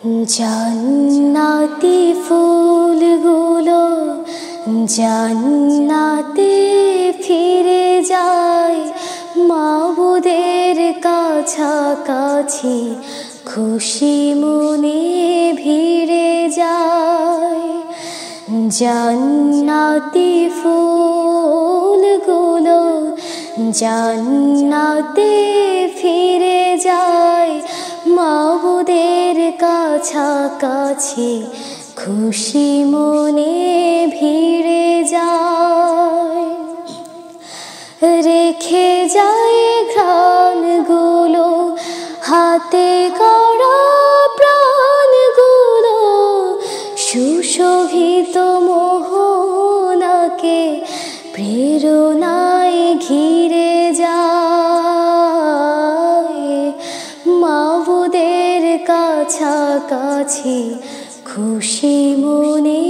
জান্নাতি ফুলগুলো জান্নাতে ফিরে যায়, মাবুদের কাছাকাছি খুশি মনে ভিড়ে যায়। জান্নাতি ফুলগুলো জান্নাতে ফিরে যায়, মাবুদের কাছাকাছি খুশি মনে ভিড়ে যায়। রেখে যায় ঘ্রাণগুলো হাতে গড়া প্রাণগুলো, সুশোভিত মোহনাকে প্রেরণায় ঘিরে যায়। মাবুদের কাছাকাছি খুশি মনে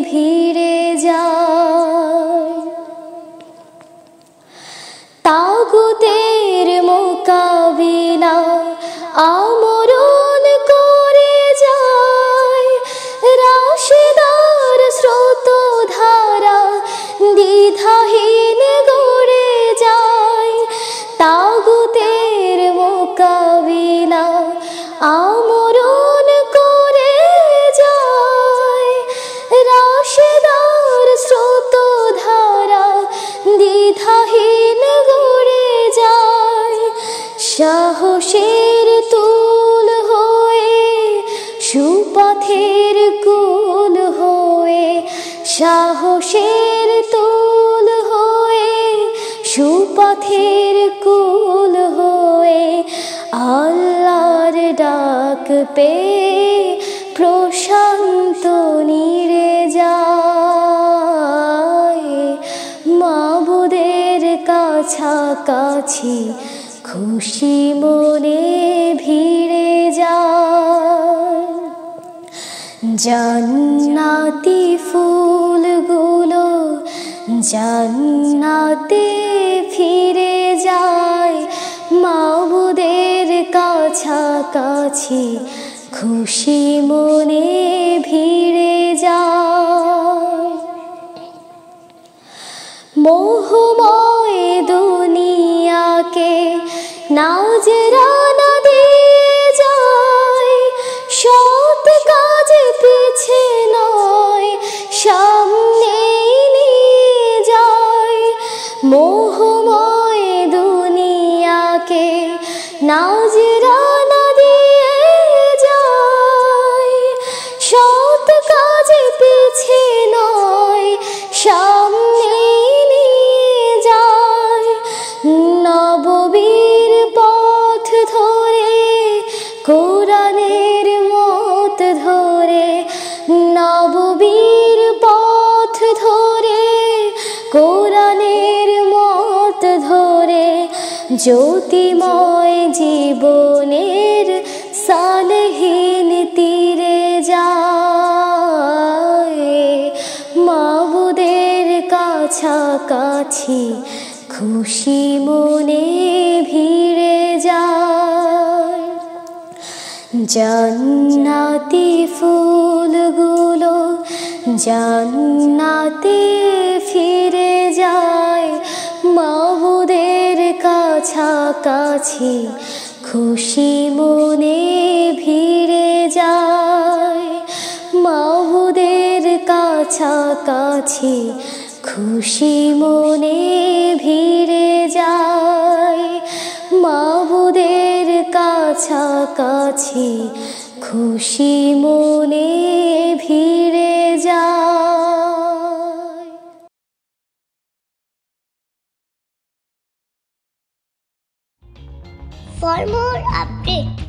ভিড়ে যায়। তাগুতের মোকাবিলা আমরণ করে যায়, রাশেদার স্রোত ধারা দ্বিধাহীন গড়ে যায়। তাগুতের মোকাবিলা আমরণ করে যায়, রাশেদার স্রোত ধারা দ্বিধাহীন গড়ে যায়। সাহসের তুল হয়ে সুপথের কুল হয়ে, সাহসের তুল হয়ে সুপথের কুল হয়ে, আল্লাহর ডাক পেয়ে প্রশান্ত নীড়ে যায়। মাবুদের কাছাকাছি খুশি মনে ভিড়ে যায়। জান্নাতি ফুলগুলো জান্নাতে ফিরে যায়, মাবুদের কাছাকাছি খুশি মনে ভিড়ে যায়। মোহময় দুনিয়াকে নাজরানা দিয়ে যায়, সৎ কাজে পিছে নয় সামনে নিয়ে যায়। মোহময় দুনিয়াকে নাজরানা দিয়ে যায়, সৎ কাজে পিছে নয় সামনে নিয়ে যায়। নববীর পথ ধরে কোরআনের মত ধরে, নববীর পথ ধরে কোরআনের মত ধরে, জ্যোতিময় জীবনের সালেহীন তীরে যায়। মাবুদের কাছাকাছি খুশি মনে ভিড়ে যায়। জান্নাতি ফুলগুলো জান্নাতে ফিরে যায়, মাবুদের কাছাকাছি খুশি মনে ভিড়ে যায়। মাবুদের কাছাকাছি খুশি মনে ভিড়ে যায়। মাবুদের কাছাকাছি খুশি মনে ভিড়ে যায়। For more updates